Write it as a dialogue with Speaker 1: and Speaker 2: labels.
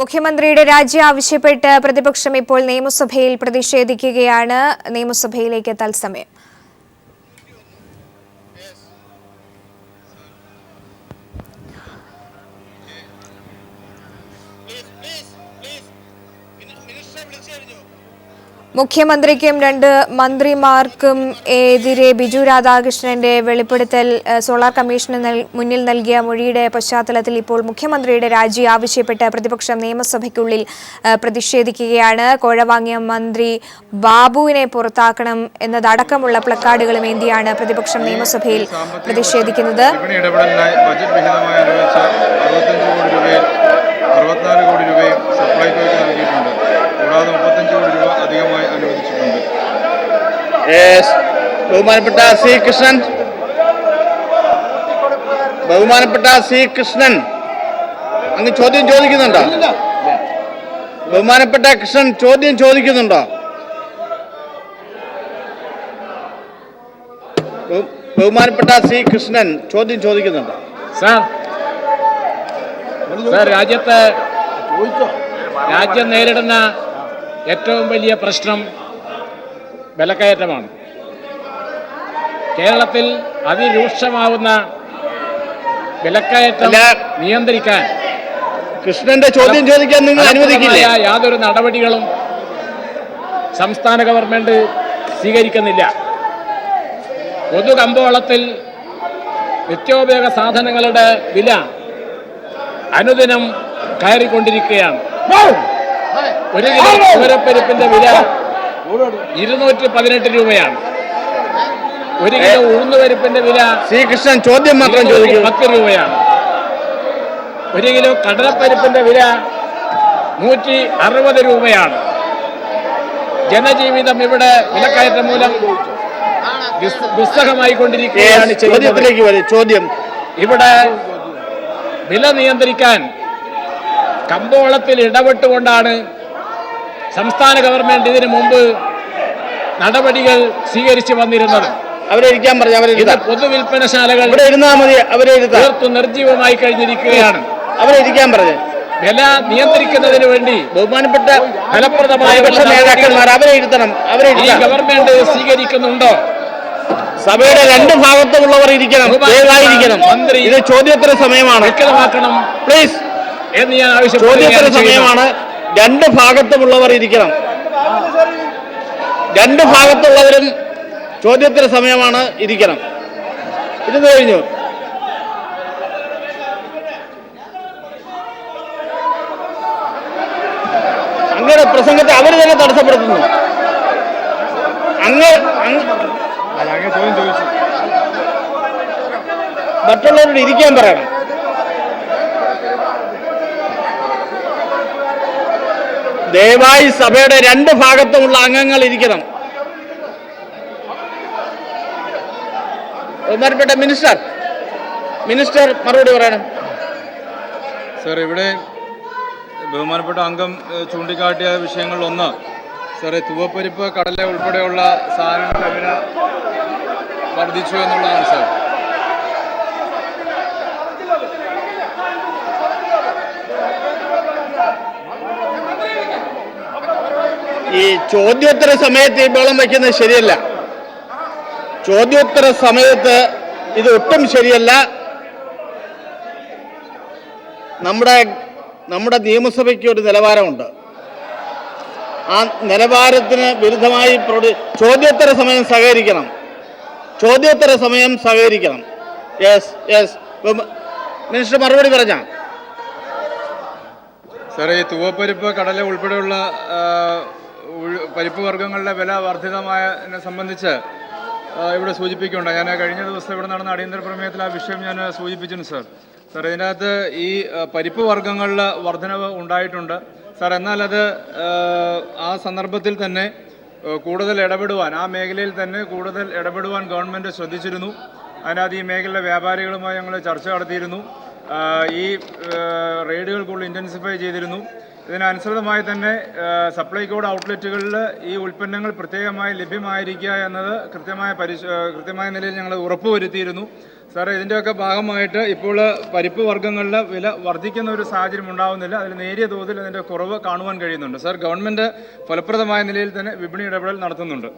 Speaker 1: മുഖ്യമന്ത്രിയുടെ രാജി ആവശ്യപ്പെട്ട് പ്രതിപക്ഷം ഇപ്പോൾ നിയമസഭയിൽ പ്രതിഷേധിക്കുകയാണ്. നിയമസഭയിലേക്ക് തത്സമയം. മുഖ്യമന്ത്രിക്കും രണ്ട് മന്ത്രിമാർക്കും എതിരെ ബിജു രാധാകൃഷ്ണന്റെ വെളിപ്പെടുത്തൽ സോളാർ കമ്മീഷന് മുന്നിൽ നൽകിയ മൊഴിയുടെ പശ്ചാത്തലത്തിൽ ഇപ്പോൾ മുഖ്യമന്ത്രിയുടെ രാജി ആവശ്യപ്പെട്ട് പ്രതിപക്ഷം നിയമസഭയ്ക്കുള്ളിൽ പ്രതിഷേധിക്കുകയാണ്. കോഴ വാങ്ങിയ മന്ത്രി ബാബുവിനെ പുറത്താക്കണം എന്നതടക്കമുള്ള പ്ലക്കാർഡുകളും ഏന്തിയാണ് പ്രതിപക്ഷം നിയമസഭയിൽ പ്രതിഷേധിക്കുന്നത്.
Speaker 2: ബഹുമാനപ്പെട്ട സി കൃഷ്ണൻ അങ്ങ് ചോദ്യം ചോദിക്കുന്നുണ്ടോ? ബഹുമാനപ്പെട്ട കൃഷ്ണൻ ചോദ്യം ചോദിക്കുന്നുണ്ടോ? ബഹുമാനപ്പെട്ട സി കൃഷ്ണൻ ചോദ്യം ചോദിക്കുന്നുണ്ടോ?
Speaker 3: സാർ, രാജ്യം നേരിടുന്ന ഏറ്റവും വലിയ പ്രശ്നം വിലക്കയറ്റമാണ്. കേരളത്തിൽ അതിരൂക്ഷമാവുന്ന വിലക്കയറ്റം നിയന്ത്രിക്കാൻ
Speaker 2: കൃഷ്ണന്റെ ചോദ്യം ചോദിക്കാൻ നിങ്ങൾ അനുവദിക്കില്ല.
Speaker 3: യാതൊരു നടപടികളും സംസ്ഥാന ഗവൺമെന്റ് സ്വീകരിക്കുന്നില്ല. പൊതുകമ്പോളത്തിൽ നിത്യോപയോഗ സാധനങ്ങളുടെ വില അനുദിനം കയറിക്കൊണ്ടിരിക്കുകയാണ്. ഒരു കിലോ തുവരപ്പരിപ്പിന്റെ വില 218 രൂപയാണ്. ഒരു കിലോ ഉഴുന്നുപരിപ്പിന്റെ വില
Speaker 2: ശ്രീകൃഷ്ണൻ ചോദ്യം മാത്രം
Speaker 3: 10 രൂപയാണ്. ഒരു കിലോ കടലപ്പരിപ്പിന്റെ വില 160 രൂപയാണ്. ജനജീവിതം ഇവിടെ വിലക്കയറ്റം മൂലം ദുസ്സഹമായി കൊണ്ടിരിക്കുകയാണ്.
Speaker 2: ചോദ്യം
Speaker 3: ഇവിടെ വില നിയന്ത്രിക്കാൻ കമ്പോളത്തിൽ ഇടപെട്ടുകൊണ്ടാണ് സംസ്ഥാന ഗവൺമെന്റ് ഇതിനു മുമ്പ് നടപടികൾ സ്വീകരിച്ചു വന്നിരുന്നത്.
Speaker 2: അവരെ ഇരിക്കാൻ പറഞ്ഞു.
Speaker 3: ഇത് പൊതുവിൽപ്പനശാലകൾ
Speaker 2: തീർത്തു
Speaker 3: നിർജീവമായി കഴിഞ്ഞിരിക്കുകയാണ്.
Speaker 2: അവരെ ഇരിക്കാൻ പറഞ്ഞു.
Speaker 3: വില നിയന്ത്രിക്കുന്നതിന് വേണ്ടി
Speaker 2: ബഹുമാനപ്പെട്ട
Speaker 3: ഫലപ്രദമായ
Speaker 2: നേതാക്കന്മാർ അവരെ ഇരുത്തണം.
Speaker 3: ഈ ഗവൺമെന്റ് സ്വീകരിക്കുന്നുണ്ടോ?
Speaker 2: സഭയുടെ രണ്ട് ഭാഗത്തുമുള്ളവർ ഇരിക്കണം.
Speaker 3: മന്ത്രി
Speaker 2: ഇത് ചോദ്യോത്തര സമയമാണ്.
Speaker 3: വ്യക്തമാക്കണം
Speaker 2: പ്ലീസ്
Speaker 3: എന്ന് ഞാൻ ആവശ്യപ്പെടുന്നു.
Speaker 2: ചോദ്യോത്തര സമയമാണ്. രണ്ട് ഭാഗത്തുമുള്ളവർ ഇരിക്കണം. രണ്ട് ഭാഗത്തുള്ളവരും ചോദ്യോത്തര സമയമാണ്, ഇരിക്കണം. ഇത് കഴിഞ്ഞു. അങ്ങയുടെ പ്രസംഗത്തെ അവർ തന്നെ തടസ്സപ്പെടുത്തുന്നു. മറ്റുള്ളവരോട് ഇരിക്കാൻ പറയണം. ദയവായി സഭയുടെ രണ്ട് ഭാഗത്തുമുള്ള അംഗങ്ങൾ ഇരിക്കണം. ബഹുമാനപ്പെട്ട മിനിസ്റ്റർ മറുപടി പറയണം.
Speaker 4: സർ, ഇവിടെ ബഹുമാനപ്പെട്ട അംഗം ചൂണ്ടിക്കാട്ടിയ വിഷയങ്ങളിലൊന്ന് സാറേ തുവപ്പരിപ്പ്, കടല ഉൾപ്പെടെയുള്ള സാധനങ്ങളുടെ വില വർദ്ധിച്ചു എന്നുള്ളതാണ് സാർ.
Speaker 2: ഈ ചോദ്യോത്തര സമയത്ത് ഈ ബഹളം വയ്ക്കുന്നത് ശരിയല്ല. ചോദ്യോത്തര സമയത്ത് ഇത് ഒട്ടും ശരിയല്ല. നമ്മുടെ നിയമസഭയ്ക്ക് ഒരു നിലവാരമുണ്ട്. ആ നിലവാരത്തിന് വിരുദ്ധമായി ചോദ്യോത്തര സമയം സഹകരിക്കണം. യെസ് മിനിസ്റ്റർ മറുപടി പറഞ്ഞ
Speaker 4: സാറേ, ഈ തുവപ്പരിപ്പ്, കടല ഉൾപ്പെടെയുള്ള പരിപ്പ് വർഗ്ഗങ്ങളുടെ വില വർദ്ധിതമായതിനെ സംബന്ധിച്ച് ഇവിടെ സൂചിപ്പിക്കുകയുണ്ട്. ഞാൻ കഴിഞ്ഞ ദിവസം ഇവിടെ നടന്ന അടിയന്തര പ്രമേയത്തിൽ ആ വിഷയം ഞാൻ സൂചിപ്പിച്ചിരുന്നു സാർ. സാർ, ഇതിനകത്ത് ഈ പരിപ്പ് വർഗ്ഗങ്ങളിൽ വർധനവ് ഉണ്ടായിട്ടുണ്ട് സാർ. എന്നാൽ അത് ആ സന്ദർഭത്തിൽ തന്നെ കൂടുതൽ ഇടപെടുവാൻ, ആ മേഖലയിൽ തന്നെ കൂടുതൽ ഇടപെടുവാൻ ഗവൺമെൻറ് ശ്രദ്ധിച്ചിരുന്നു. അതിനകത്ത് ഈ മേഖലയിലെ വ്യാപാരികളുമായി ഞങ്ങൾ ചർച്ച നടത്തിയിരുന്നു. ഈ റെയ്ഡുകൾ കൂടുതൽ ഇൻറ്റൻസിഫൈ ചെയ്തിരുന്നു. ഇതിനനുസൃതമായി തന്നെ സപ്ലൈകോഡ് ഔട്ട്ലെറ്റുകളിൽ ഈ ഉൽപ്പന്നങ്ങൾ പ്രത്യേകമായി ലഭ്യമായിരിക്കുക എന്നത് കൃത്യമായ നിലയിൽ ഞങ്ങൾ ഉറപ്പുവരുത്തിയിരുന്നു. സാറേ, ഇതിൻ്റെയൊക്കെ ഭാഗമായിട്ട് ഇപ്പോൾ പരിപ്പ് വർഗ്ഗങ്ങളുടെ വില വർദ്ധിക്കുന്ന ഒരു സാഹചര്യം ഉണ്ടാകുന്നില്ല. അതിൽ നേരിയ തോതിൽ അതിൻ്റെ കുറവ് കാണുവാൻ കഴിയുന്നുണ്ട്. സാർ, ഗവൺമെൻറ് ഫലപ്രദമായ നിലയിൽ തന്നെ വിപണി ഇടപെടൽ നടത്തുന്നുണ്ട്.